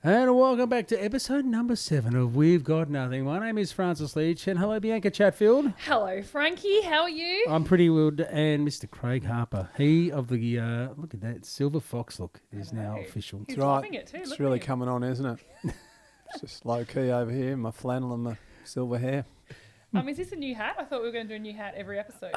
And welcome back to episode number 7 of We've Got Nothing. My name is Francis Leach, and hello, Bianca Chatfield. Hello, Frankie. How are you? I'm pretty good, and Mr. Craig Harper. He of the, look at that, Silver Fox look is now official. He's That's right. loving it too. It's really coming on, isn't it? It's just low key over here, my flannel and my silver hair. Is this a new hat? I thought we were going to do a new hat every episode.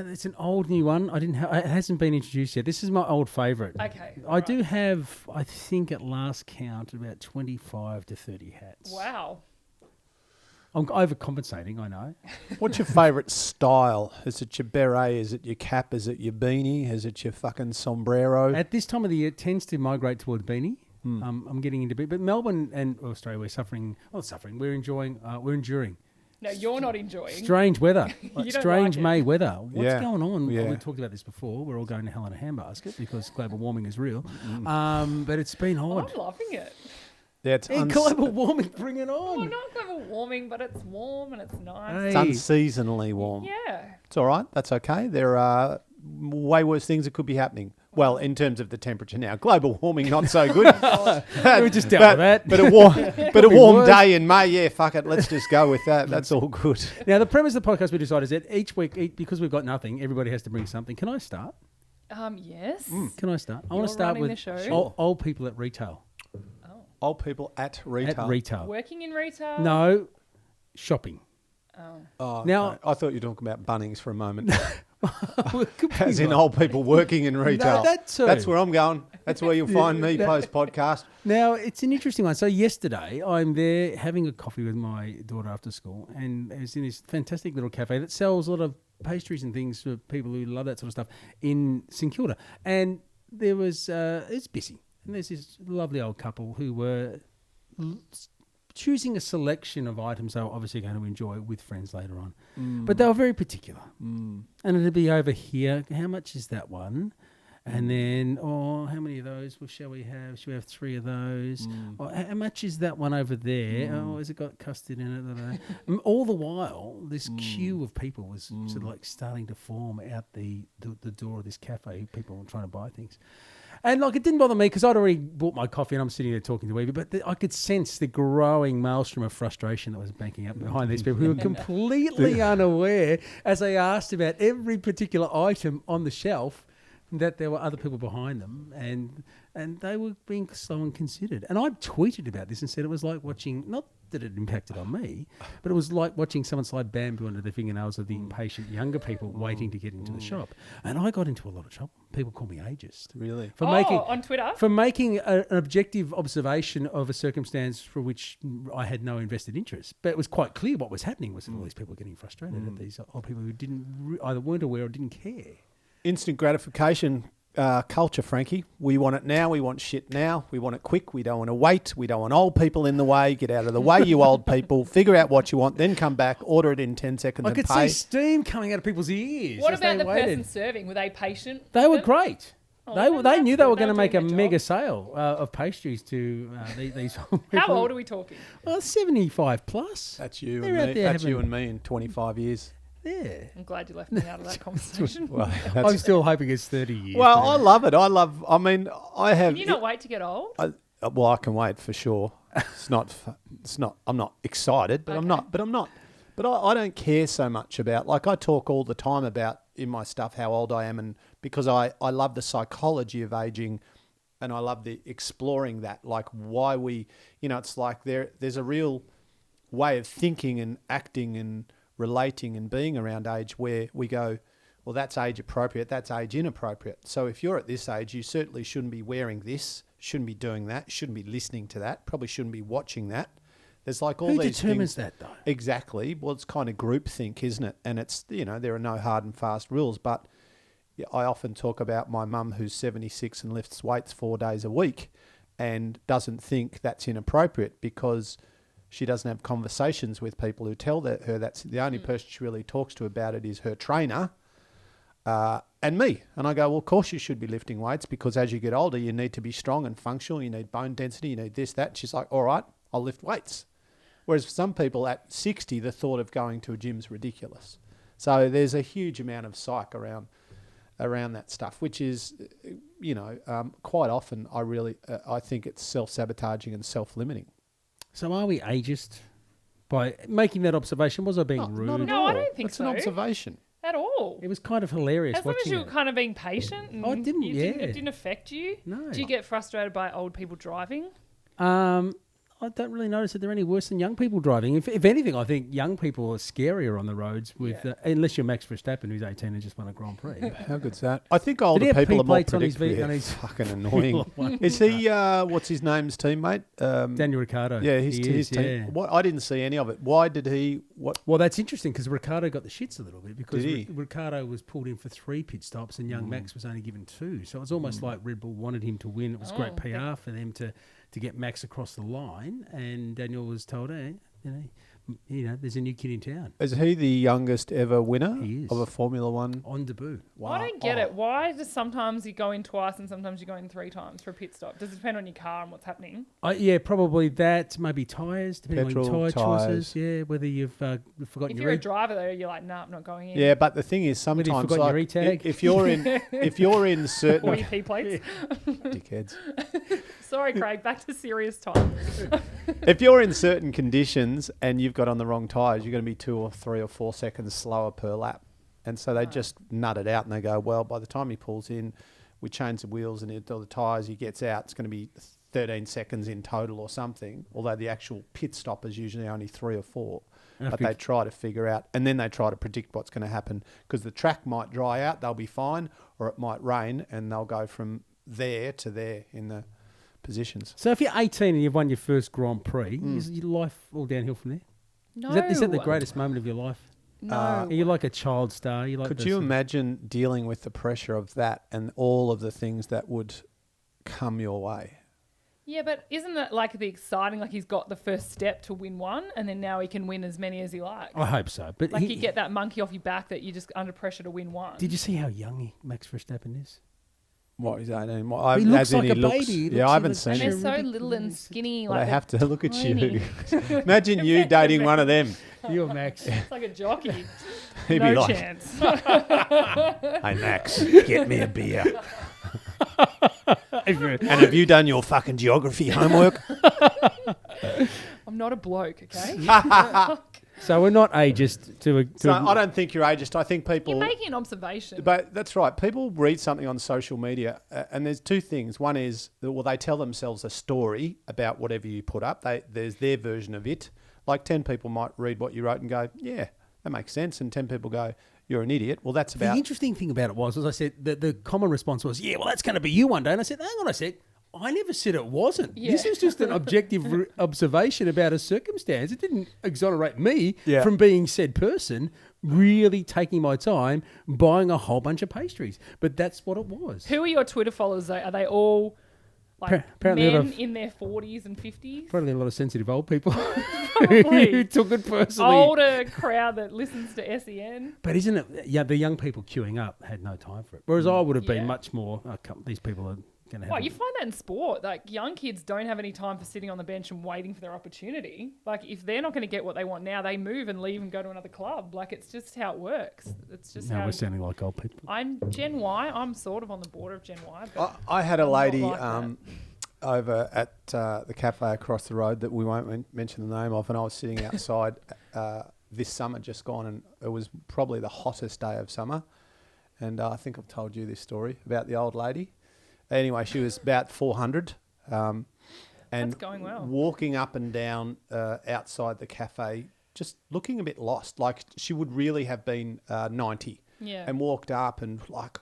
It's an old new one. It hasn't been introduced yet. This is my old favourite. Okay. I do have, I think at last count, about 25 to 30 hats. Wow. I'm overcompensating, I know. What's your favourite style? Is it your beret? Is it your cap? Is it your beanie? Is it your fucking sombrero? At this time of the year, it tends to migrate towards beanie. I'm getting into beanie. But Melbourne and Australia, we're enduring. No, you're not enjoying. Strange weather. Strange like May weather. What's Yeah. going on? Yeah. We talked about this before. We're all going to hell in a handbasket because global warming is real. But it's been odd. I'm loving it. Yeah, it's, Global warming, bring it Oh, on. not global warming, but it's warm and it's nice. Hey. it's unseasonally warm. Yeah. It's all right. That's okay. There are way worse things that could be happening. Well, in terms of the temperature now, global warming not so good. We just dealt with that. But a warm worse. day in May, yeah, fuck it. Let's just go with that. That's all good. Now, the premise of the podcast we decided is that each week, because we've got nothing, everybody has to bring something. Can I start? Yes. Can I start? I want You're to start running with the show. old people at retail. Old people at retail. At retail. Working in retail? No, shopping. Oh, Now- okay. I thought you were talking about Bunnings for a moment. Could be As in right. old people working in retail. that too. That's where I'm going. That's where you'll find me post-podcast. Now, it's an interesting one. So yesterday, I'm there having a coffee with my daughter after school, and it's in this fantastic little cafe that sells a lot of pastries and things for people who love that sort of stuff in St Kilda. And there was, it's busy, and there's this lovely old couple who were choosing a selection of items they were obviously going to enjoy with friends later on. But they were very particular. And it'd be over here, how much is that one? And then, how many of those shall we have? Shall we have 3 of those? Or how much is that one over there? Oh, has it got custard in it? All the while, this queue of people was sort of like starting to form out the door of this cafe. People were trying to buy things. And like it didn't bother me because I'd already bought my coffee and I'm sitting there talking to Evie, but I could sense the growing maelstrom of frustration that was banking up behind these people who were completely unaware as they asked about every particular item on the shelf that there were other people behind them and they were being slow and considered. And I tweeted about this and said it was like watching, not that it impacted on me, but it was like watching someone slide bamboo under the fingernails of the impatient younger people waiting to get into the shop. And I got into a lot of trouble. People call me ageist. Really? On Twitter? For making an objective observation of a circumstance for which I had no invested interest. But it was quite clear what was happening was that all these people were getting frustrated at these old people who either weren't aware or didn't care. Instant gratification culture, Frankie. We want it now. We want shit now. We want it quick. We don't want to wait. We don't want old people in the way. Get out of the way, you old people. Figure out what you want, then come back, order it in 10 seconds I and could pay. see steam coming out of people's ears. What as about they the waited. person serving? Were they patient? They were great. Oh, They then knew that's they were good. going to make a doing their mega job. sale of pastries to these old people. How old are we talking? Well, 75 plus. That's you They're out and me. there That's you having- and me in 25 years. Yeah. I'm glad you left me out of that conversation. Well, I'm still hoping it's 30 years. well, but- I love it. I have... Can you not wait to get old? well, I can wait for sure. It's not. I'm not excited, but I'm Okay. not. But I don't care so much about. Like I talk all the time about in my stuff how old I am, and because I love the psychology of aging, and I love the exploring that. Like why we, it's like there's a real way of thinking and acting and relating and being around age where we go, well, that's age appropriate, that's age inappropriate. So if you're at this age, you certainly shouldn't be wearing this, shouldn't be doing that, shouldn't be listening to that, probably shouldn't be watching that. There's like all Who these determines things. that, though? Exactly. Well, it's kind of groupthink, isn't it? And it's, there are no hard and fast rules. But I often talk about my mum who's 76 and lifts weights 4 days a week and doesn't think that's inappropriate because she doesn't have conversations with people who tell her that's the only person she really talks to about it is her trainer and me. And I go, well, of course you should be lifting weights because as you get older, you need to be strong and functional. You need bone density. You need this, that. She's like, all right, I'll lift weights. Whereas for some people at 60, the thought of going to a gym is ridiculous. So there's a huge amount of psych around around that stuff, which is, quite often I think it's self-sabotaging and self-limiting. So are we ageist by making that observation? Was I being rude? Not at No, all. I don't think it's so. an observation. At all. It was kind of hilarious As long as watching you were it. kind of being patient. And I didn't, it didn't affect you. No. Do you get frustrated by old people driving? I don't really notice that they're any worse than young people driving. If anything, I think young people are scarier on the roads with, unless you're Max Verstappen, who's 18 and just won a Grand Prix. How good's that? I think older he have people are more P-plates on his predictable. on Yeah, his- fucking annoying. Is he? What's his name's teammate? Daniel Ricciardo. Yeah, his team. Yeah. What? I didn't see any of it. Why did he? What? Well, that's interesting because Ricciardo got the shits a little bit because Did he? Ricciardo was pulled in for 3 pit stops and young Max was only given 2. So it's almost like Red Bull wanted him to win. It was great PR for them to get Max across the line, and Daniel was told, hey, there's a new kid in town. Is he the youngest ever winner He is. of a Formula One? On debut. Wow. I don't get it. Why does sometimes you go in twice and sometimes you go in 3 times for a pit stop? Does it depend on your car and what's happening? Yeah, probably that. Maybe tyres, depending Petrol, on your tyre tyres. choices. Yeah, whether you've forgotten If your you're a driver though, you're like, nah, I'm not going in. Yeah, but the thing is, Whether you've sometimes forgotten your like, E-tag. if you're in Or certain your P plates. dickheads, Sorry, Craig. Back to serious time. if you're in certain conditions and you've got on the wrong tyres, you're going to be 2 or 3 or 4 seconds slower per lap. And so they just nut it out and they go, well, by the time he pulls in, we change the wheels and all the tyres, he gets out, it's going to be 13 seconds in total or something, although the actual pit stop is usually only 3 or 4. But they try to figure out, and then they try to predict what's going to happen because the track might dry out, they'll be fine, or it might rain and they'll go from there to there in the positions. So if you're 18 and you've won your first Grand Prix, is your life all downhill from there? No. Is that the greatest moment of your life? No. Are you like a child star? You like Could the you sort of- imagine dealing with the pressure of that and all of the things that would come your way? Yeah, but isn't that like the exciting? Like he's got the first step to win one, and then now he can win as many as he likes. I hope so. But Like you get that monkey off your back that you're just under pressure to win one. Did you see how young Max Verstappen is? What is that? He looks like a baby. He looks Yeah, I like haven't a- seen And him. they're so little and skinny. But I Like have to look at tiny. you. Imagine you dating one of them. You or Max? it's like a jockey. He'd No be like, chance. hey, Max, get me a beer. And have you done your fucking geography homework? I'm not a bloke, okay? So we're not ageist to So I don't think you're ageist. I think people... You're making an observation. But that's right. People read something on social media, and there's 2 things. One is, they tell themselves a story about whatever you put up. There's their version of it. Like 10 people might read what you wrote and go, yeah, that makes sense. And 10 people go, you're an idiot. Well, that's The about... interesting thing about it was, as I said, the common response was, yeah, well, that's going to be you one day. And I said, hang on a sec. I never said it wasn't. Yeah. This is just an objective observation about a circumstance. It didn't exonerate me Yeah. from being said person, really taking my time, buying a whole bunch of pastries. But that's what it was. Who are your Twitter followers though? Are they all like Apparently a lot men of- in their 40s and 50s? Probably a lot of sensitive old people Probably. who took it personally. Older crowd that listens to SEN. But isn't it? Yeah, the young people queuing up had no time for it. Whereas I would have been Yeah. much more. These people are going to have. Well, you find that in sport. Like young kids don't have any time for sitting on the bench and waiting for their opportunity. Like if they're not going to get what they want now, they move and leave and go to another club. Like it's just how it works. It's just now how. we're sounding like old people. I'm Gen Y. I'm sort of on the border of Gen Y. But I had a I'm not lady like that. over at the cafe across the road that we won't mention the name of, and I was sitting outside this summer just gone, and it was probably the hottest day of summer. And I think I've told you this story about the old lady. Anyway, she was about 400 and That's going well. walking up and down outside the cafe, just looking a bit lost. Like she would really have been 90 Yeah. and walked up and like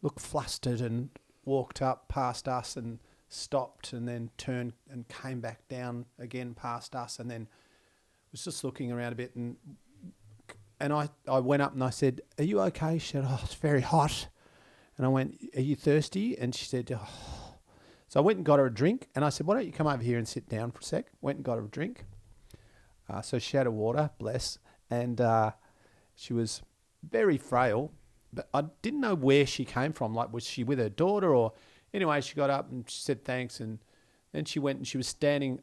looked flustered and walked up past us and stopped and then turned and came back down again past us and then was just looking around a bit and I went up and I said, "Are you okay?" She said, "Oh, it's very hot." And I went, "Are you thirsty?" And she said, "Oh." So I went and got her a drink and I said, "Why don't you come over here and sit down for a sec?" Went and got her a drink. So she had a water, bless, and she was very frail, but I didn't know where she came from. Like, was she with her daughter or... Anyway, she got up and she said thanks, and then she went and she was standing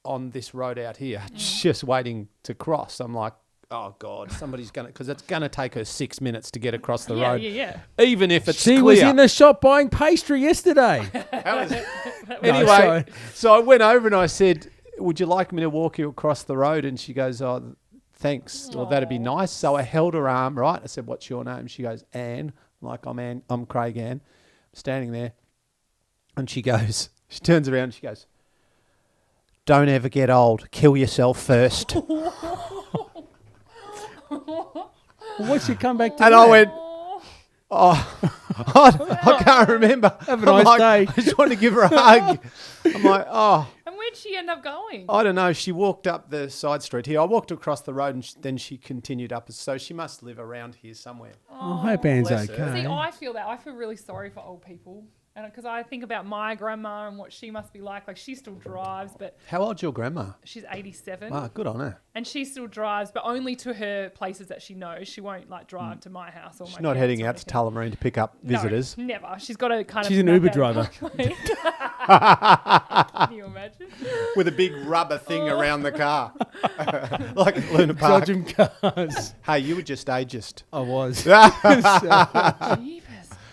on this road out here, just waiting to cross. I'm like, oh God, somebody's going to, because it's going to take her 6 minutes to get across the Yeah, road. yeah. Even if it's She clear. was in the shop buying pastry yesterday. Anyway, sorry. so I went over and I said, would you like me to walk you across the road? And she goes, oh, thanks. Well, that'd be nice. So I held her arm, right? I said, what's your name? She goes, Anne. I'm like, I'm Craig Ann. I'm standing there. And she goes, she turns around and she goes, don't ever get old. Kill yourself first. What's she come back to? And that? I went, I can't remember. Have a nice day. I just want to give her a hug. I'm like, oh. And where'd she end up going? I don't know. She walked up the side street here. I walked across the road and then she continued up. So she must live around here somewhere. I hope Anne's bless her. okay. See, I feel that. I feel really sorry for old people. And because I think about my grandma and what she must be like. Like, she still drives, but How old's your grandma? she's 87. Wow, good on her. And she still drives, but only to her places that she knows. She won't, like, drive to my house or She's my not parents' heading or out to anything. Tullamarine to pick up visitors. No, never. She's got to kind of... She's an map Uber out a driver. pathway. Can you imagine? With a big rubber thing around the car. Like at Luna Park. Dodging cars. Hey, you were just ageist. I was. Jeepers.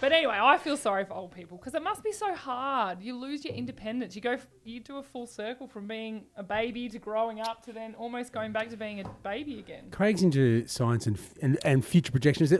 But anyway, I feel sorry for old people because it must be so hard. You lose your independence. You do a full circle from being a baby to growing up to then almost going back to being a baby again. Craig's into science and future projections.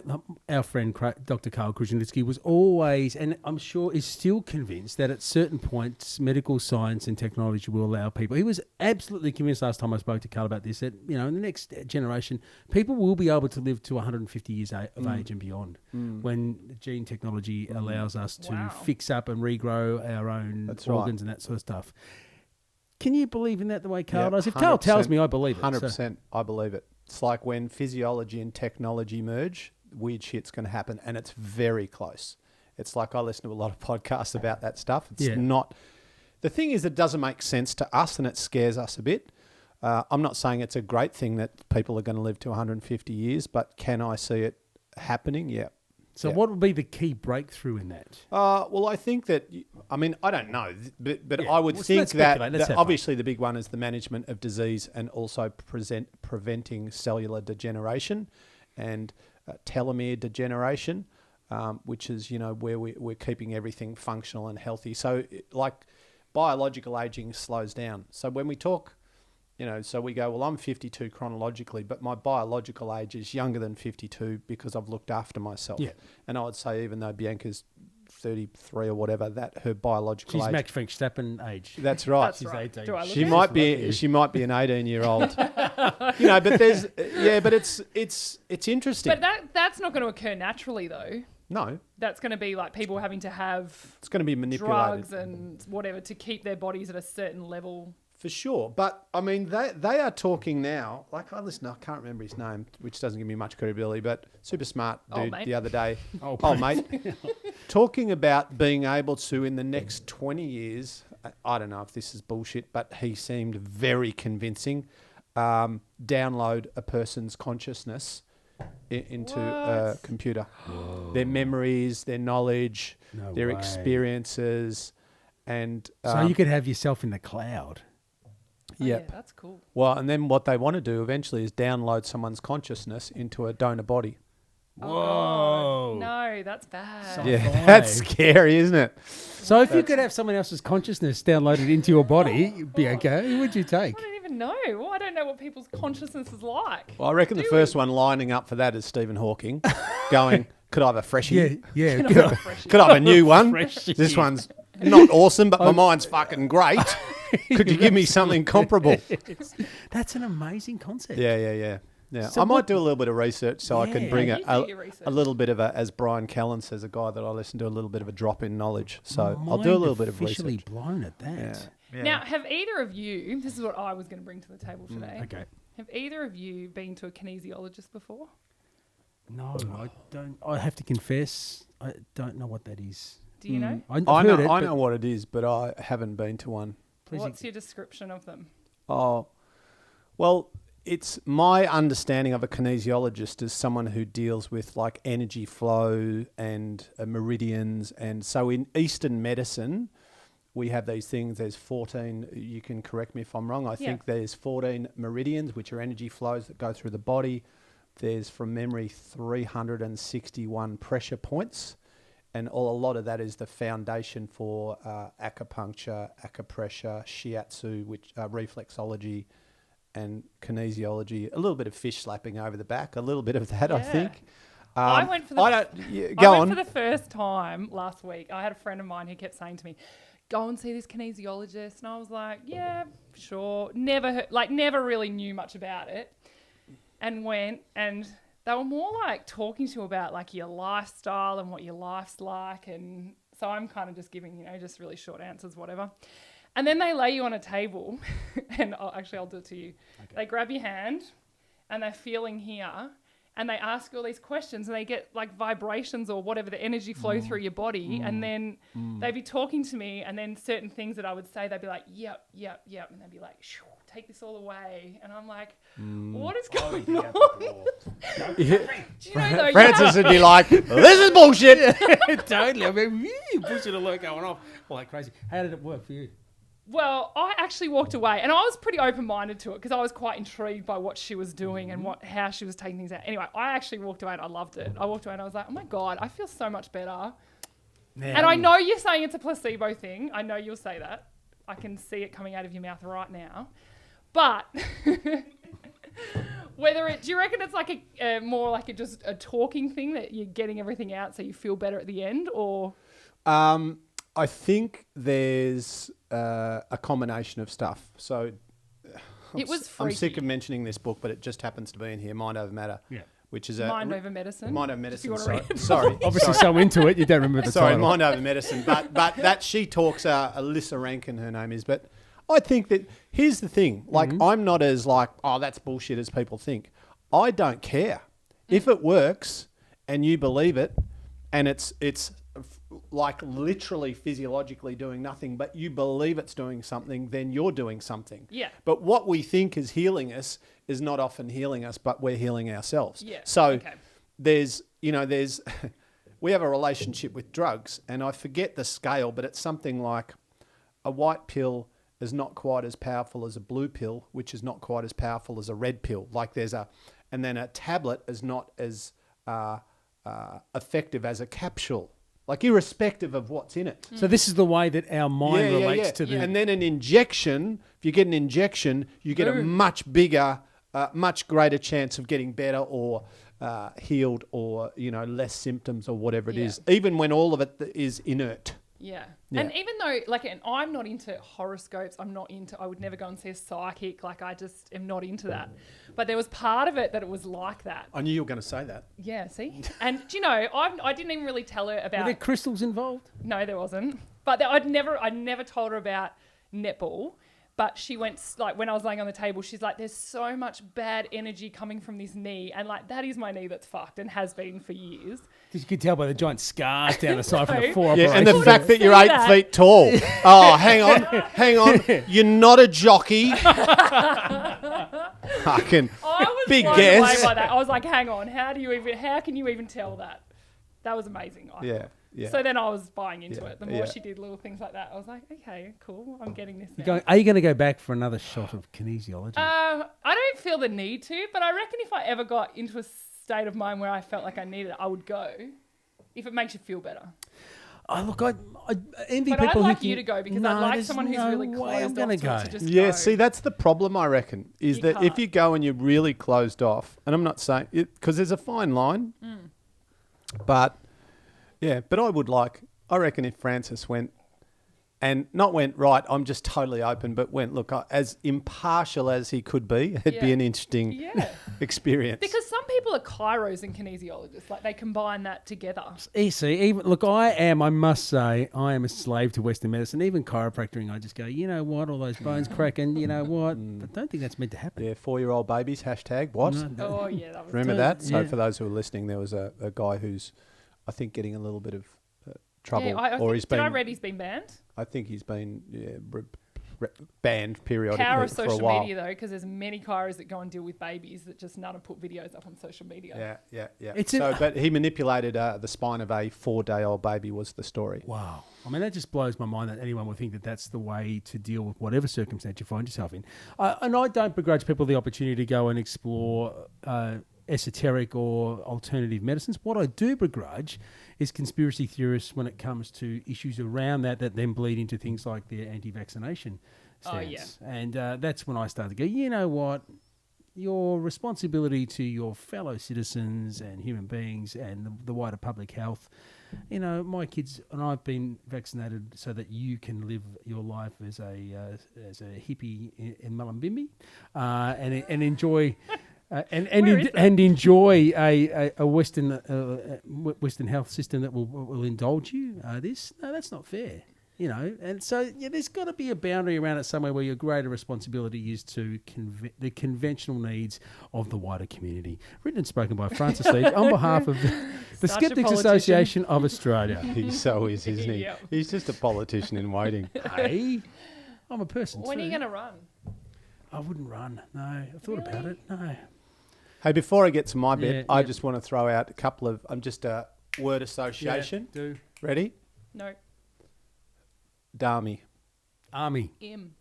Our friend Dr. Karl Kruszelnicki was always, and I'm sure is still convinced, that at certain points medical science and technology will allow people. He was absolutely convinced last time I spoke to Karl about this that, you know, in the next generation, people will be able to live to 150 years of age and beyond when gene technology allows us to fix up and regrow our own organs and that sort of stuff. Can you believe in that the way Karl does? If Karl tells me, I believe it. 100%, I believe it. It's like when physiology and technology merge, weird shit's going to happen, and it's very close. It's like I listen to a lot of podcasts about that stuff. It's not... The thing is, it doesn't make sense to us, and it scares us a bit. I'm not saying it's a great thing that people are going to live to 150 years, but can I see it happening? Yeah. So what would be the key breakthrough in that? Well, I think that, I mean, I don't know, but I would Let's think speculate. Let's that have obviously the big one is the management of disease and also preventing cellular degeneration and telomere degeneration, which is, you know, where we're keeping everything functional and healthy. So like biological aging slows down. So when we talk, you know, so we go, well, I'm 52 chronologically, but my biological age is younger than 52 because I've looked after myself. Yeah. And I would say even though Bianca's 33 or whatever, that her biological age... She's Max Verstappen age. That's right. That's She's right. 18. She might be an 18-year-old. You know, but there's... Yeah, but it's interesting. But that's not going to occur naturally, though. No. That's going to be like people having to have... It's going to be manipulated. Drugs and whatever to keep their bodies at a certain level. For sure. But, I mean, they are talking now, like, I can't remember his name, which doesn't give me much credibility, but super smart dude the other day. Oh, mate. Talking about being able to, in the next 20 years, I don't know if this is bullshit, but he seemed very convincing, download a person's consciousness into a computer. Whoa. Their memories, their knowledge, their experiences. And so you could have yourself in the cloud. Yep. Yeah, that's cool. Well, and then what they want to do eventually is download someone's consciousness into a donor body. Whoa. No, that's bad. Yeah, that's scary, isn't it? So if you could have someone else's consciousness downloaded into your body, you'd be okay. Who would you take? I don't even know. Well, I don't know what people's consciousness is like. Well, I reckon the first one lining up for that is Stephen Hawking going, could I have a freshie? Yeah. Could I have a new one? Freshie. This one's not awesome, but my mind's fucking great. Could you give me something comparable? That's an amazing concept. Yeah. So I might do a little bit of research so I can bring You do your research. a little bit of a, as Brian Callen says, a guy that I listen to, a little bit of a drop in knowledge. So I'll do a little bit of research. Officially blown at that. Yeah. Now, have either of you, this is what I was going to bring to the table today. Okay. Have either of you been to a kinesiologist before? No, I don't. I have to confess, I don't know what that is. Do you know? I've I heard it, know what it is, but I haven't been to one. What's your description of them? Oh, well, it's my understanding of a kinesiologist is someone who deals with like energy flow and meridians. And so in Eastern medicine, we have these things. There's 14. You can correct me if I'm wrong. I think there's 14 meridians, which are energy flows that go through the body. There's, from memory, 361 pressure points. And a lot of that is the foundation for acupuncture, acupressure, shiatsu, which reflexology, and kinesiology. A little bit of fish slapping over the back, a little bit of that, I think. I went for the first time last week. I had a friend of mine who kept saying to me, "Go and see this kinesiologist," and I was like, "Yeah, sure." Never really knew much about it, and went, and they were more like talking to you about like your lifestyle and what your life's like. And so I'm kind of just giving, just really short answers, whatever. And then they lay you on a table and I'll do it to you. Okay. They grab your hand and they're feeling here and they ask you all these questions and they get like vibrations or whatever, the energy flow through your body. And then they'd be talking to me and then certain things that I would say, they'd be like, yep. And they'd be like, shoo, take this all away. And I'm like, what is going on? Do you know, Francis would be like, this is bullshit. Totally. I mean, bullshit alert going off. Well, like crazy. How did it work for you? Well, I actually walked away and I was pretty open-minded to it because I was quite intrigued by what she was doing and how she was taking things out. Anyway, I actually walked away and I loved it. I walked away and I was like, oh my God, I feel so much better. Man. And I know you're saying it's a placebo thing. I know you'll say that. I can see it coming out of your mouth right now. But do you reckon it's like more like just a talking thing that you're getting everything out so you feel better at the end, or? I think there's a combination of stuff. So it was freaky. I'm sick of mentioning this book, but it just happens to be in here, Mind Over Matter. Yeah. Which is Mind Over Medicine. Mind Over Medicine. Sorry. Obviously, so into it, you don't remember the title. Mind Over Medicine. But that she talks, Alyssa Rankin, her name is. But I think that here's the thing. Like, I'm not as like, oh, that's bullshit as people think. I don't care if it works and you believe it, and it's like literally physiologically doing nothing, but you believe it's doing something, then you're doing something. Yeah. But what we think is healing us is not often healing us, but we're healing ourselves. Yeah. So there's we have a relationship with drugs, and I forget the scale, but it's something like a white pill is not quite as powerful as a blue pill, which is not quite as powerful as a red pill. Like and then a tablet is not as effective as a capsule. Like, irrespective of what's in it. So this is the way that our mind relates to the... And then an injection, if you get an injection, you get a much bigger, much greater chance of getting better or healed or, less symptoms or whatever it is, even when all of it is inert. Yeah. And even though, and I'm not into horoscopes, I would never go and see a psychic. Like, I just am not into that. But there was part of it that it was like that. I knew you were going to say that. Yeah, see? And, I didn't even really tell her about... Were there crystals involved? No, there wasn't. But I never told her about netball. But she went, when I was laying on the table, she's like, there's so much bad energy coming from this knee. And, that is my knee that's fucked and has been for years. Because you could tell by the giant scars down the side from the forearm. Yeah, and the fact that you're 8 feet tall. Oh, hang on. You're not a jockey. Fucking big guess. Away by that. I was like, hang on, how can you even tell that? That was amazing. Yeah. So then I was buying into it. The more she did little things like that, I was like, okay, cool, I'm getting this now. Are you going to go back for another shot of kinesiology? I don't feel the need to, but I reckon if I ever got into a state of mind where I felt like I needed it, I would go, if it makes you feel better. Oh, look, I envy but people I'd like you to go because I'd like someone who's really closed off to just go. See, that's the problem, I reckon, is that if you go and you're really closed off, and I'm not saying it, because there's a fine line, but I reckon if Francis went, and not went, right, I'm just totally open, but went, look, as impartial as he could be, it'd be an interesting experience. Because some people are chiros and kinesiologists. They combine that together. See, I must say, I am a slave to Western medicine. Even chiropractoring, I just go, you know what, all those bones cracking, you know what? I don't think that's meant to happen. Yeah, 4-year-old babies, #what? No. Oh, yeah. That was Remember that? So for those who are listening, there was a guy who's, I think, getting a little bit of trouble. Yeah, I read he's been banned? I think he's been, banned periodically Power of for a social while. media, though, because there's many chiros that go and deal with babies that just none have put videos up on social media. Yeah. It's But he manipulated the spine of a 4-day-old baby was the story. Wow. I mean, that just blows my mind that anyone would think that that's the way to deal with whatever circumstance you find yourself in. And I don't begrudge people the opportunity to go and explore esoteric or alternative medicines. What I do begrudge is conspiracy theorists when it comes to issues around that then bleed into things like their anti-vaccination stance. Oh, yeah. And that's when I start to go, you know what? Your responsibility to your fellow citizens and human beings and the wider public health. You know, my kids and I've been vaccinated so that you can live your life as a hippie in Mullumbimby and enjoy and enjoy a Western health system that will indulge you. No, that's not fair. You know, and so there's got to be a boundary around it somewhere where your greater responsibility is to the conventional needs of the wider community. Written and spoken by Francis Lee on behalf of the Skeptics Association of Australia. He so is, isn't he? Yep. He's just a politician in waiting. Hey, I'm a person When too. are you going to run? I wouldn't run. No, I thought about it. No. Hey, before I get to my bit, I yeah. just want to throw out a couple of... just a word association. Yeah, do. Ready? No. Dami. Army. M.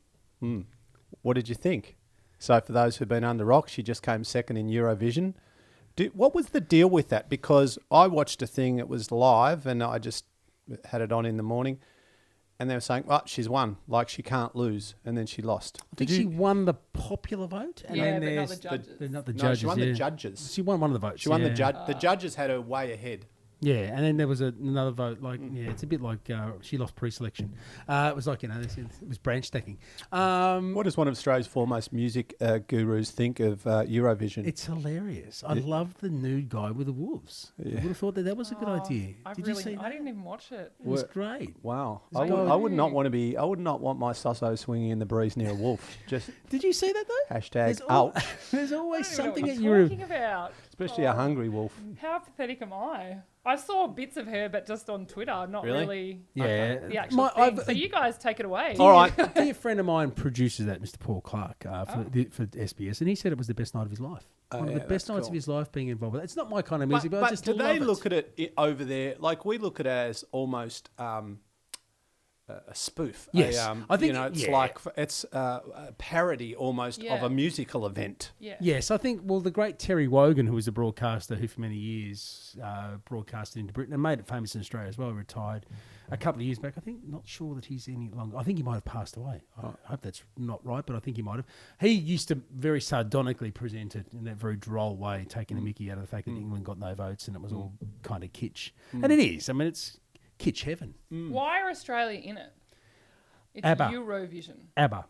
What did you think? So for those who've been under rock, she just came second in Eurovision. What was the deal with that? Because I watched a thing that was live and I just had it on in the morning and they were saying, well, she's won, like she can't lose, and then she lost. I think she won the popular vote. And Yeah, then but not there's the judges. not the No, judges. she won yeah. the judges. She won one of the votes. She won yeah. the judge. The judges had her way ahead. Yeah, and then there was another vote. Like, it's a bit like she lost pre-selection. It was like, it was branch stacking. What does one of Australia's foremost music gurus think of Eurovision? It's hilarious. I love the nude guy with the wolves. I would have thought that was a good idea. Did you see that? I didn't even watch it. It was great. Wow, It's good. I would not want to be. I would not want my sosso swinging in the breeze near a wolf. Just Did you see that though? hashtag al- ouch. There's I always don't even something know at what you're Eurovision. talking about. Especially a hungry wolf. How pathetic am I? I saw bits of her, but just on Twitter, not Really? really Yeah. the actual thing. So you guys take it away. All right. A dear friend of mine produces that, Mr. Paul Clark, for SBS, and he said it was the best night of his life. One of the best nights of his life being involved with it. It's not my kind of music, but I just do love they it. look at it over there like we look at it as almost a spoof? Yes. I think it's yeah. like it's a parody almost of Yeah. a musical event. Yeah. Yes, I think, well, the great Terry Wogan, who was a broadcaster who for many years broadcasted into Britain and made it famous in Australia as well, retired a couple of years back. I think, not sure that he's any longer. I think he might have passed away. I hope that's not right, but I think he might have. He used to very sardonically present it in that very droll way, taking a mickey out of the fact that England got no votes and it was all kind of kitsch. And it is. I mean, it's kitsch heaven. Why are Australia in it? It's ABBA. Eurovision. ABBA.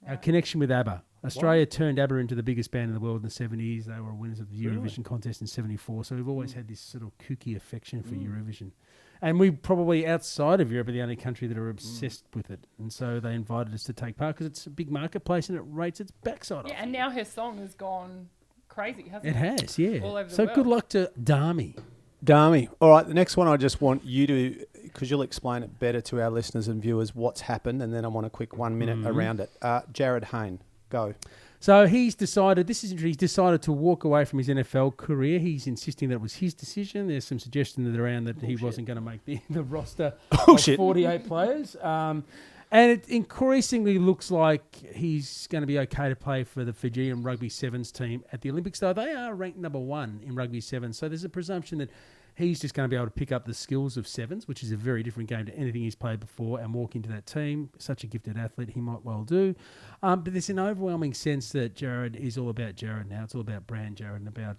Our connection with ABBA. Australia turned ABBA into the biggest band in the world in the 70s. They were winners of the Eurovision contest in 74. So we've always had this sort of kooky affection for Eurovision. And we probably, outside of Europe, are the only country that are obsessed with it. And so they invited us to take part because it's a big marketplace and it rates its backside off. Yeah, and now her song has gone crazy, hasn't it? It has, yeah. All over the So world. good luck to Dami. Dami. All right, the next one I just want you to, because you'll explain it better to our listeners and viewers what's happened, and then I want a quick 1 minute around it. Jarryd Hayne, go. So he's decided, he's decided to walk away from his NFL career. He's insisting that it was his decision. There's some suggestion around that he wasn't going to make the roster of 48 players. And it increasingly looks like he's going to be okay to play for the Fijian Rugby Sevens team at the Olympics, though they are ranked number 1 in Rugby Sevens. So there's a presumption that he's just going to be able to pick up the skills of sevens, which is a very different game to anything he's played before, and walk into that team. Such a gifted athlete, he might well do. But there's an overwhelming sense that Jarryd is all about Jarryd now. It's all about brand Jarryd and about,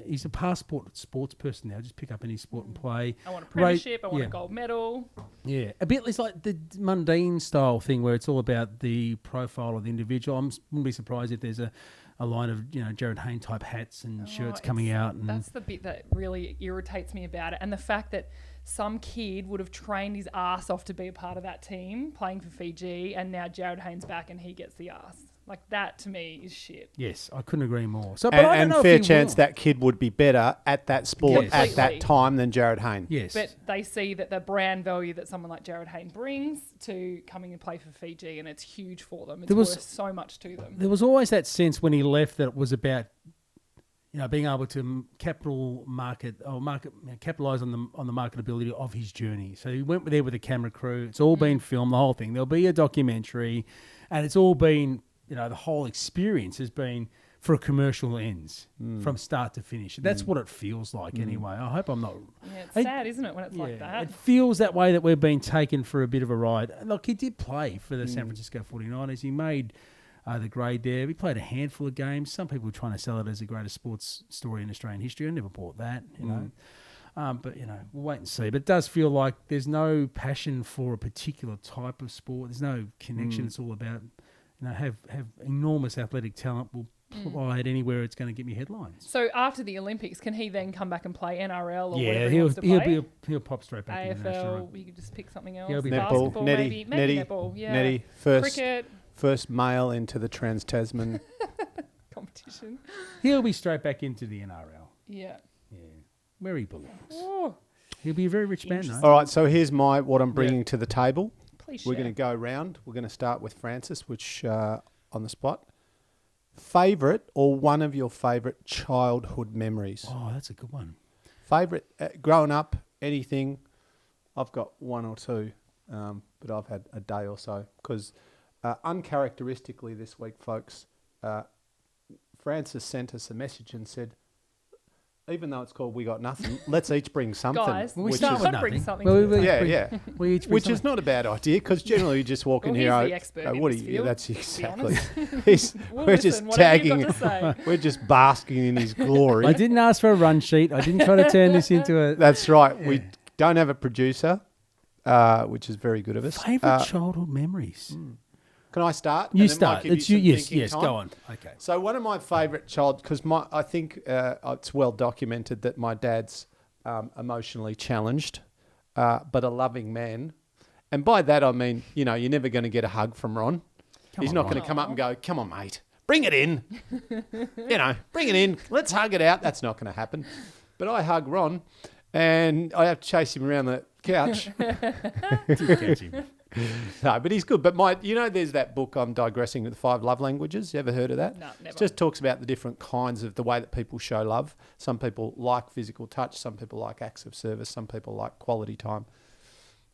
he's a passport sports person now. Just pick up any sport and play. I want a premiership. I want a gold medal. Yeah, a bit. It's like the mundane style thing where it's all about the profile of the individual. I wouldn't be surprised if there's a line of Jarryd Hayne type hats and shirts coming out. And that's the bit that really irritates me about it, and the fact that some kid would have trained his ass off to be a part of that team playing for Fiji, and now Jarryd Hayne's back and he gets the ass. Like that to me is shit. Yes, I couldn't agree more. So, but I don't And know if fair he chance will. that kid would be better at that sport Yes. at that Completely. time than Jarryd Hayne. Yes. But they see that the brand value that someone like Jarryd Hayne brings to coming and play for Fiji, and it's huge for them. It's There was- worth so much to them. There was always that sense when he left that it was about, being able to capitalize on the marketability of his journey. So he went there with a camera crew. It's all been filmed, the whole thing. There'll be a documentary, and it's all been, the whole experience has been for commercial ends from start to finish. That's what it feels like anyway. I hope I'm not. Yeah, it's Hey, sad, isn't it, when it's like that? It feels that way that we're being taken for a bit of a ride. Look, he did play for the San Francisco 49ers. He made the grade there. He played a handful of games. Some people were trying to sell it as the greatest sports story in Australian history. I never bought that, But, we'll wait and see. But it does feel like there's no passion for a particular type of sport. There's no connection. It's all about, have enormous athletic talent. We'll apply it anywhere it's going to get me headlines. So after the Olympics, can he then come back and play NRL or Yeah, whatever he wants to play? he'll pop straight back in the national. AFL, we could just pick something else. He'll be Netball, Basketball, netty, maybe netty, netball, yeah. netty, Cricket first male into the Trans-Tasman. competition. He'll be straight back into the NRL. Yeah. Yeah, where he belongs. Oh, He'll be a very rich man, though. All right, so here's what I'm bringing to the table. please We're share. going to go round. We're going to start with Francis, which on the spot. Favourite or one of your favourite childhood memories? Oh, that's a good one. Favourite, growing up, anything. I've got one or two, but I've had a day or so. Because uncharacteristically this week, folks, Francis sent us a message and said, even though it's called We Got Nothing, let's each bring something. Guys, Well, we which start is, with Gotta bring nothing. something Well, to the we- table. yeah. We each bring Which is something. not a bad idea because generally you just walk in Well, here. he's the expert in what this are you? field, That's to be exactly. honest. We'll We're listen, just whatever you've tagging. got to say. We're just basking in his glory. I didn't ask for a run sheet. I didn't try to turn this into a That's right. We don't have a producer, which is very good of us. favourite childhood memories. Can I start? You And then might start. give It's you. some Yes, thinking yes. time? Go on. Okay. So one of my favourite because I think it's well documented that my dad's emotionally challenged, but a loving man. And by that I mean, you're never going to get a hug from Ron. He's on, not Ron. going to come up and go, "Come on, mate, bring it in." Bring it in. Let's hug it out. That's not going to happen. But I hug Ron, and I have to chase him around the couch. Did catch him. No, but he's good. But there's that book I'm digressing with, the 5 love languages. You ever heard of that? No, never. It just talks about the different kinds of the way that people show love. Some people like physical touch. Some people like acts of service. Some people like quality time.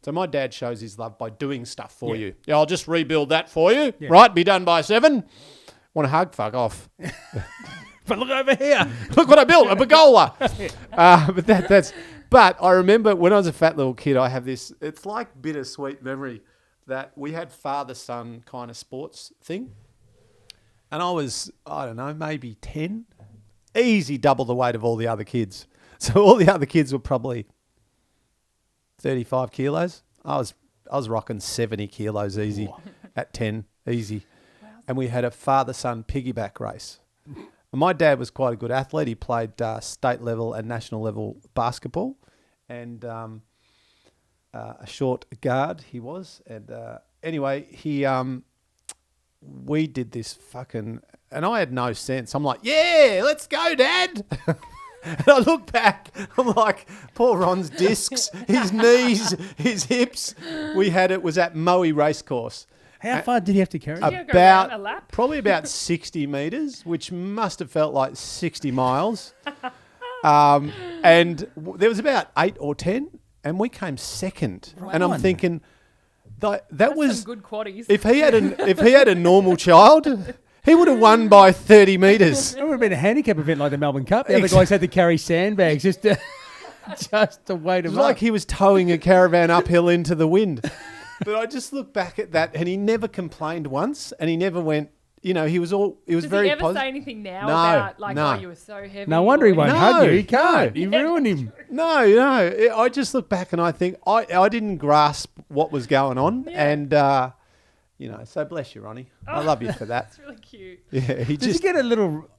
So my dad shows his love by doing stuff for you. Yeah, I'll just rebuild that for you. Yeah. Right, be done by 7. Want a hug? Fuck off. But look over here. Look what I built, a pergola. But I remember when I was a fat little kid, I have this, it's like bittersweet memory that we had father-son kind of sports thing. And I was, I don't know, maybe 10. Easy double the weight of all the other kids. So all the other kids were probably 35 kilos. I was rocking 70 kilos easy at 10, easy. And we had a father-son piggyback race. And my dad was quite a good athlete. He played state level and national level basketball, and a short guard he was. And anyway, we did this fucking, and I had no sense. I'm like, yeah, let's go, Dad. And I look back, I'm like, poor Ron's discs, his knees, his hips. It was at Moe Racecourse. How far did he have to carry? Did you go around a lap? Probably about 60 metres, which must have felt like 60 miles. And there was about 8 or 10, and we came second. Right And I'm on. thinking that That's was some good quaddies. if he had a normal child, he would have won by 30 metres. It would have been a handicap event like the Melbourne Cup. The other guys had to carry sandbags just to weight It them was like up. he was towing a caravan uphill into the wind. But I just look back at that, and he never complained once, and he never went. He was Does very he ever positive. say anything now No, about like, no. oh, you were so heavy? No wonder he or won't anything? hug you. He No, can't. You ruined him. No. I just look back and I think I didn't grasp what was going on, Yeah. and so bless you, Ronnie. I love you for that. That's really cute. Yeah, he Did you just get a little?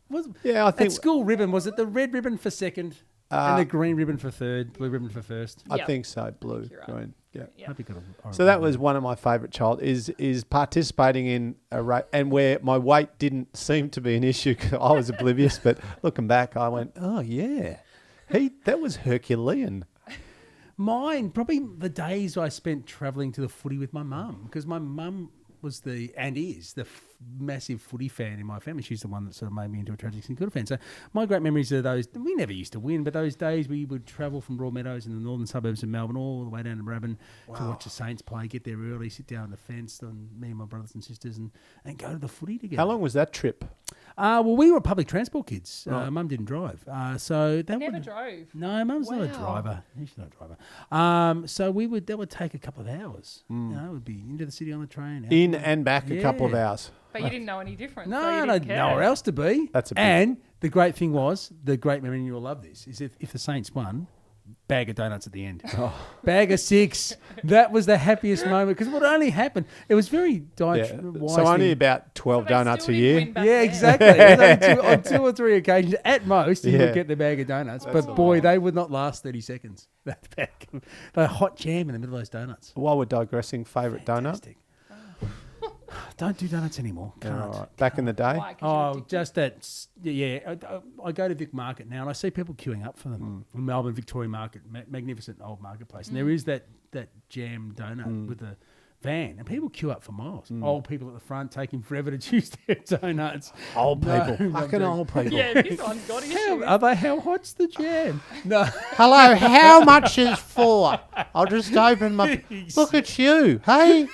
I At think school ribbon, was it the red ribbon for second? And the green ribbon for third, blue ribbon for first. I Yep. think so. Blue, you're right. green. Yeah. Yeah. Hope you got a So that was one of my favourite child is participating in a race, and where my weight didn't seem to be an issue 'cause I was oblivious, but looking back, I went, oh yeah, that was Herculean. Mine, probably the days I spent travelling to the footy with my mum, because my mum was the massive footy fan in my family. She's the one that sort of made me into a Tragic St fan. So my great memories are those. We never used to win, but those days we would travel from Broadmeadows in the northern suburbs of Melbourne all the way down to Moorabbin to watch the Saints play, get there early, sit down on the fence, and me and my brothers and sisters, and go to the footy together. How long was that trip? Well, we were public transport kids. Right. Mum didn't drive. So that Never would drove. No, Mum's not a Wow. driver. She's not a driver. So that would take a couple of hours. It would be into the city on the train. out In the- and back a couple of Yeah. hours. But you didn't know any different. No, so you no, didn't care. nowhere else to be. That's a big- And the great thing was, the great memory, and you'll love this, is if the Saints won, bag of donuts at the end. Bag of 6. That was the happiest moment because it would only happen. It was very wise. So only about 12 So they donuts still a did year. win back Yeah, then. exactly. It was on 2 or 3 occasions, at most, you Yeah. would get the bag of donuts. That's But boy, they would not last 30 seconds. That bag, the hot jam in the middle of those donuts. While we're digressing, favourite donut? Fantastic. Don't do donuts anymore. Yeah, Can't. all right. Back in the day? Why? 'Cause you're Oh, addicted? just that. Yeah, I go to Vic Market now, and I see people queuing up for them. Melbourne Victoria Market, magnificent old marketplace, and there is that jam donut with the van, and people queue up for miles. Old people at the front taking forever to choose their donuts. Old No, people. not Fucking doing- old people. Yeah, this one's got issues. How hot's the jam? No, Hello, how much is 4? I'll just open my... Look at you, hey?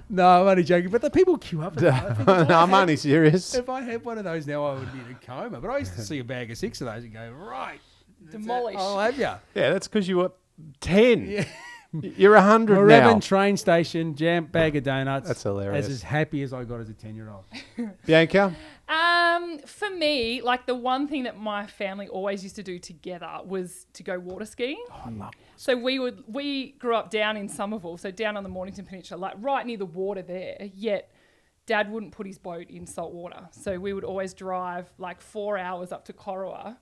no, I'm only joking. But the people queue up. No, I'm only serious. If I had one of those now, I would be in a coma. But I used to see a bag of 6 of those and go, right, Demolish. I'll have you. Yeah, that's because you were 10. Yeah. You're 100 now. Moorabbin train station, jam bag of donuts. That's hilarious. As happy as I got as a 10-year-old. Bianca? For me, like the one thing that my family always used to do together was to go water skiing. Oh, I love it. So we grew up down in Somerville, so down on the Mornington Peninsula, like right near the water there. Yet Dad wouldn't put his boat in salt water, so we would always drive like 4 hours up to Corowa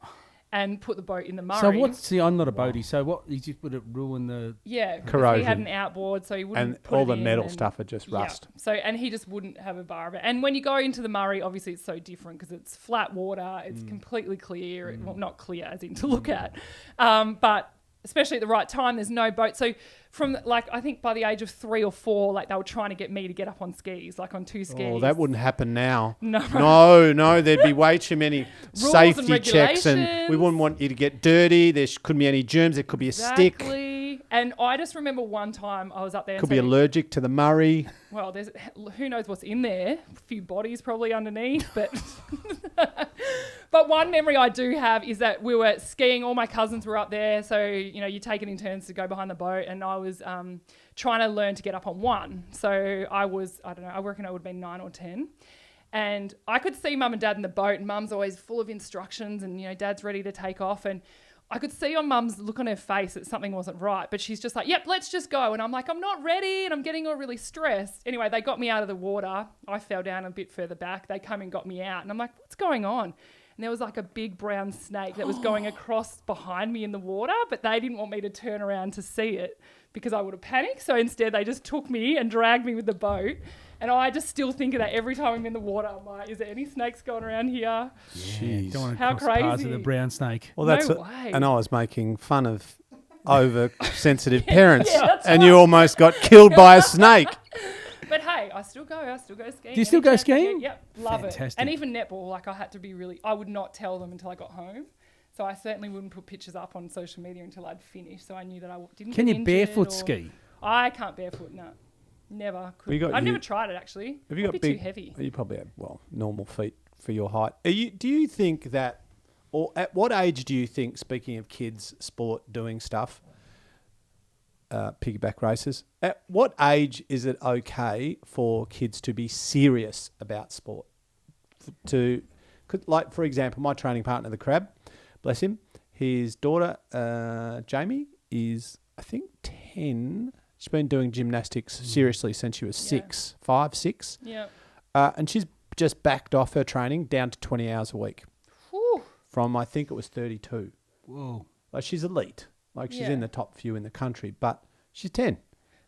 and put the boat in the Murray. So I'm not a boatie. So what? You just would it ruin the? Yeah, because Corrosion. he had an outboard, so he wouldn't And put all it the in metal and- stuff would just rust. Yeah. So, and he just wouldn't have a bar of it. And when you go into the Murray, obviously it's so different because it's flat water. It's completely clear. Well, not clear as in to look at. But especially at the right time, there's no boat. So from like, I think by the age of 3 or 4, like they were trying to get me to get up on skis, like on 2 skis. Oh, that wouldn't happen now. No. No, there'd be way too many Rules safety and checks, and we regulations. wouldn't want you to get dirty. There couldn't be any germs. There could be a stick. Exactly. And I just remember one time I was up there. Could and be so- allergic to the Murray. Well, there's who knows what's in there. A few bodies probably underneath, but but one memory I do have is that we were skiing. All my cousins were up there, so you take it in turns to go behind the boat, and I was trying to learn to get up on one. So I was, I don't know, I reckon I would have been 9 or 10. And I could see Mum and Dad in the boat, and Mum's always full of instructions, and Dad's ready to take off, and I could see on Mum's look on her face that something wasn't right, but she's just like, yep, let's just go. And I'm like, I'm not ready, and I'm getting all really stressed. Anyway, they got me out of the water. I fell down a bit further back. They come and got me out, and I'm like, what's going on? And there was like a big brown snake that was going across behind me in the water, but they didn't want me to turn around to see it because I would have panicked. So instead, they just took me and dragged me with the boat. And I just still think of that every time I'm in the water. I'm like, is there any snakes going around here? Jeez. Don't want to How cross paths with crazy. the brown snake. Well, No that's way. and I was making fun of oversensitive parents, Yeah, that's and you almost got killed by a snake. But hey, I still go skiing. Do you still Any go chance I get. skiing? Yep, love it. Fantastic. And even netball, like I had to be really, I would not tell them until I got home. So I certainly wouldn't put pictures up on social media until I'd finished. So I knew that I didn't Can get you injured barefoot or- ski? I can't barefoot, no. Never. Well, you got I've you- never tried it actually. Have you got It'd be big? too heavy. You probably have normal feet for your height. Do you think that, or at what age do you think? Speaking of kids, sport, doing stuff, piggyback races. At what age is it okay for kids to be serious about sport? Like for example, my training partner, the Crab, bless him, his daughter Jamie is I think 10. She's been doing gymnastics seriously since she was 5, 6. Yeah. And she's just backed off her training down to 20 hours a week. Whew. from, I think it was 32. Whoa. Like, she's elite. Like, she's Yeah. in the top few in the country, but she's 10.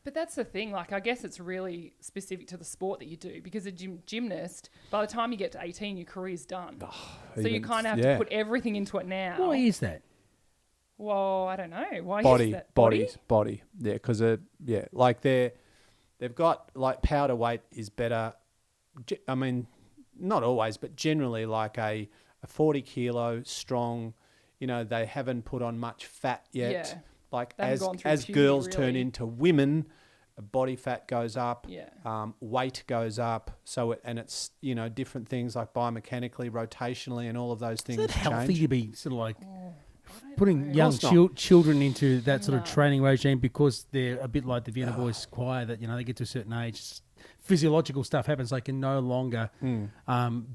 But that's the thing. Like, I guess it's really specific to the sport that you do, because a gymnast, by the time you get to 18, your career's done. So you kind of have to put everything into it now. Why is that? Well, I don't know. Why Body, is that? body. Yeah, because like they've got, like, powder weight is better. I mean, not always, but generally, like a 40 kilo strong. You know, they haven't put on much fat yet. Yeah. Like, They haven't gone through as puberty, girls turn really. into women, body fat goes up. Yeah. Weight goes up. So it's different things like biomechanically, rotationally, and all of those things Is it healthy change. to be sort of like putting young course not. children into that sort of No. training regime because they're a bit like the Vienna Boys choir that, they get to a certain age, physiological stuff happens. They can no longer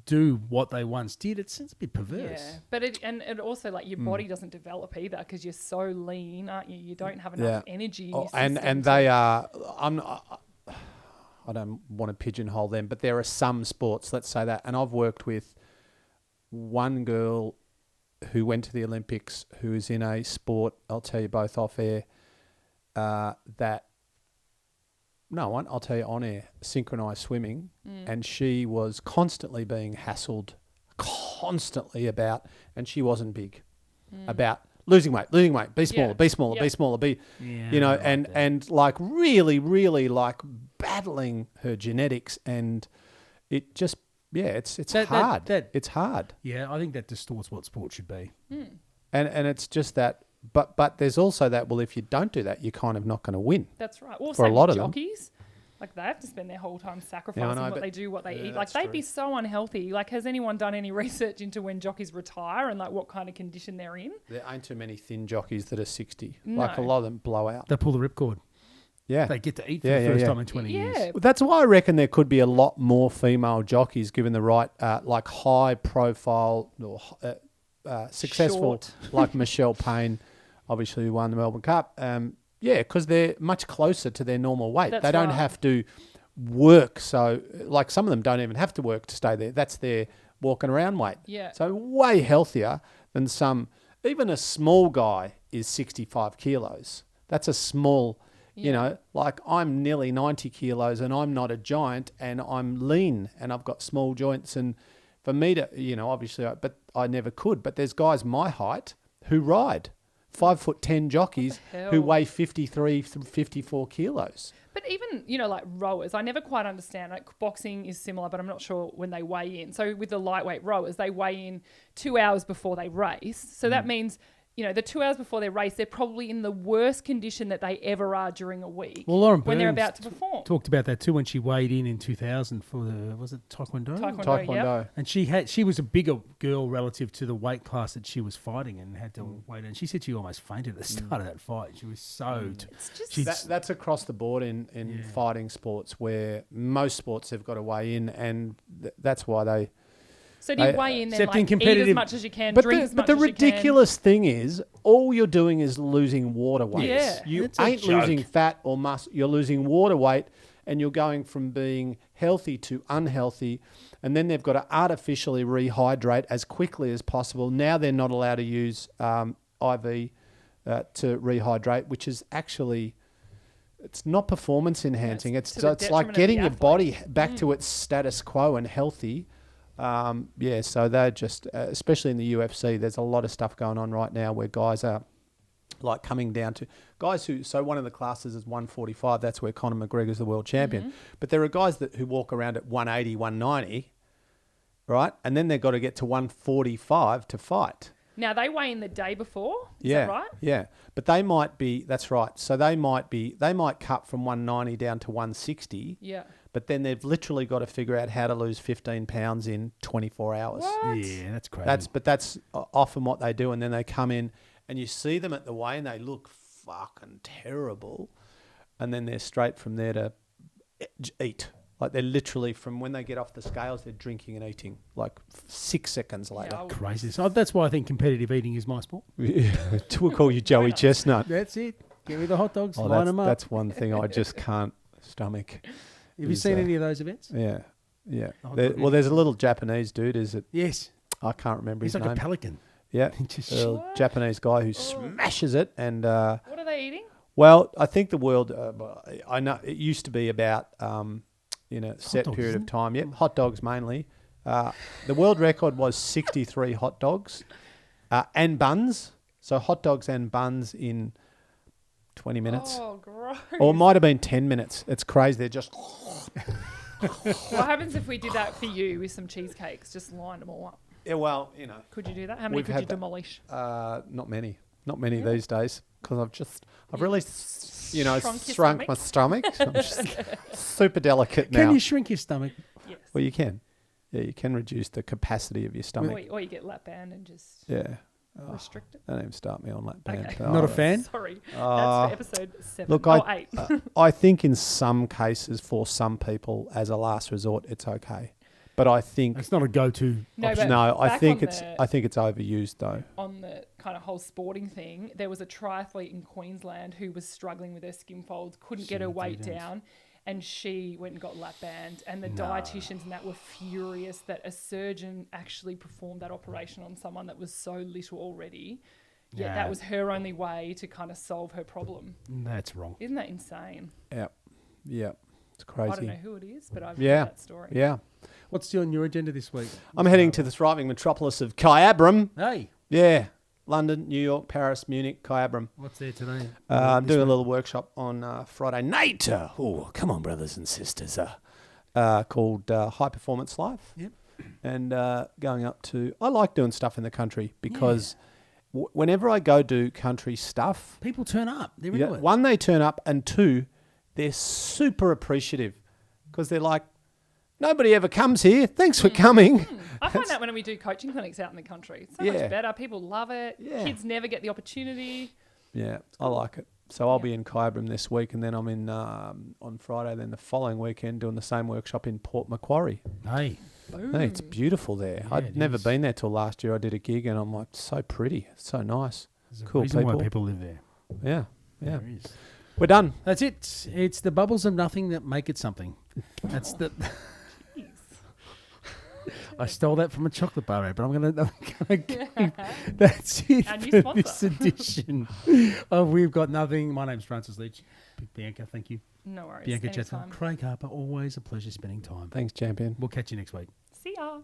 do what they once did. It sounds a bit perverse. Yeah, but it also, like, your body doesn't develop either because you're so lean, aren't you? You don't have enough energy. In your And system they are. I don't want to pigeonhole them, but there are some sports. Let's say that. And I've worked with one girl who went to the Olympics who is in a sport. I'll tell you both off air. I'll tell you on air. Synchronized swimming, and she was constantly being hassled, about, and she wasn't big, about losing weight, be smaller, Yeah. be smaller, Yeah. be smaller, be, Yeah, and like really, really like battling her genetics, and it just, it's hard. It's hard. Yeah, I think that distorts what sport should be. And it's just that, but there's also that, well, if you don't do that, you're kind of not going to win. That's right. Well, For a same lot with of them. jockeys. Like, they have to spend their whole time sacrificing what but- they do, what they yeah, eat. Like, that's they'd true. be so unhealthy. Like, has anyone done any research into when jockeys retire and, like, what kind of condition they're in? There ain't too many thin jockeys that are 60. No. Like, a lot of them blow out. They pull the ripcord. Yeah. They get to eat for Yeah, the yeah, first yeah. time in 20 years. Yeah. Well, that's why I reckon there could be a lot more female jockeys given the right, like, high profile or successful, Short. like Michelle Payne, obviously who won the Melbourne Cup. Because they're much closer to their normal weight. That's they don't right. have to work. So, like, some of them don't even have to work to stay there. That's their walking around weight. Yeah. So way healthier than some. Even a small guy is 65 kilos. That's a small. Like, I'm nearly 90 kilos and I'm not a giant and I'm lean and I've got small joints. And for me to, obviously, but I never could. But there's guys my height who ride 5'10" jockeys hell? who weigh 53, 54 kilos. But even, like, rowers, I never quite understand. Like, boxing is similar, but I'm not sure when they weigh in. So with the lightweight rowers, they weigh in 2 hours before they race. So that means, the 2 hours before they race, they're probably in the worst condition that they ever are during a week. Well, Lauren when they're Burns about to perform. talked about that too when she weighed in 2000 for the, was it Taekwondo? Taekwondo, yep. And she was a bigger girl relative to the weight class that she was fighting and had to weigh in. She said she almost fainted at the start of that fight. She was so... It's just She's- That's across the board in fighting sports, where most sports have got to weigh in, and that's why they... So do you weigh in then, except in like, eat as competitive- much as you can, But drink as much the as you can? ridiculous thing is, all you're doing is losing water weight. Yeah. You It's a ain't joke. losing fat or muscle. You're losing water weight, and you're going from being healthy to unhealthy. And then they've got to artificially rehydrate as quickly as possible. Now they're not allowed to use IV to rehydrate, which is actually... It's not performance enhancing. it's It's to the it's like detriment of getting the your body athlete. back to its status quo and healthy. So they're just, especially in the UFC, there's a lot of stuff going on right now where guys are like coming down to guys who, so one of the classes is 145. That's where Conor McGregor's the world champion. But there are guys who walk around at 180, 190, right? And then they've got to get to 145 to fight. Now, they weigh in the day before, is that right? Yeah. But they might be, that's right. So they might cut from 190 down to 160. Yeah. But then they've literally got to figure out how to lose 15 pounds in 24 hours. What? Yeah, that's crazy. That's often what they do. And then they come in and you see them at the weigh and they look fucking terrible. And then they're straight from there to eat. Like, they're literally, from when they get off the scales, they're drinking and eating like 6 seconds later. Yeah, crazy. So that's why I think competitive eating is my sport. We'll call you Joey Chestnut. That's it. Give me the hot dogs, Oh, line them up. that's one thing I just can't stomach. Have you seen any of those events? Yeah, yeah. Oh, Well, good. there's a little Japanese dude. Is it? Yes. I can't remember He's his like name. a pelican. Yeah, Just- a What? Japanese guy who smashes it. And What are they eating? well, I think the world. I know it used to be about in a set dogs, period isn't of time. Yep, hot dogs mainly. The world record was 63 hot dogs and buns. So hot dogs and buns in 20 minutes. Oh, gross. Or it might have been 10 minutes. It's crazy. They're just... What happens if we did that for you with some cheesecakes? Just line them all up. Yeah, well, you know, Could you do that? How many We've could had you that. demolish? not many. Not many these days because I've really, Shrunk your shrunk my stomach. I'm just super delicate now. Can you shrink your stomach? Yes. Well, you can. Yeah, you can reduce the capacity of your stomach. Or you get lap band and just Yeah. restrict it. Don't even start me on lap band. Okay. Not a fan? Sorry. Uh, That's for episode 7. Look, Oh, 8. I think in some cases, for some people, as a last resort, it's okay. But I think It's not a go-to. No, but no, I back think on it's the- I think it's overused though. on the kind of whole sporting thing, there was a triathlete in Queensland who was struggling with her skin folds, couldn't get her weight didn't. down, and she went and got lap band. And the dietitians and that were furious that a surgeon actually performed that operation on someone that was so little already. Yet Yeah. that was her only way to kind of solve her problem. That's wrong. Isn't that insane? Yeah, yeah, it's I don't know crazy. who it is, but I've Yeah. heard that story. Yeah, What's on your agenda this week? I'm heading to the thriving metropolis of Kyabram. Hey, Yeah, London, New York, Paris, Munich, Kyabram. what's there today? I'm doing a little workshop on Friday night. Oh, come on, brothers and sisters. Called High Performance Life. Yep. And going up to... I like doing stuff in the country because whenever I go do country stuff, People turn up. They're yeah, into it. one, they turn up, and two, they're super appreciative because they're like, nobody ever comes here. Thanks for coming. I find that when we do coaching clinics out in the country, it's so Yeah. much better. People love it. Yeah. Kids never get the opportunity. Yeah, I like it. So I'll be in Kyabram this week, and then I'm in on Friday. Then the following weekend, doing the same workshop in Port Macquarie. Hey, Boom. Hey, it's beautiful there. Yeah, I'd it never is. been there till last year. I did a gig, and I'm like, so pretty, so nice. there's a Cool reason why people. people live there. Yeah, yeah. There is. We're done. That's it. It's the bubbles of nothing that make it something. That's the. Jeez. I stole that from a chocolate bar, but I'm gonna that's it Our new for sponsor. this edition of We've Got Nothing. My name's Francis Leach. Bianca, thank you. No worries. Bianca Chetan. Anytime. Craig Harper, always a pleasure spending time. Thanks, champion. We'll catch you next week. See ya.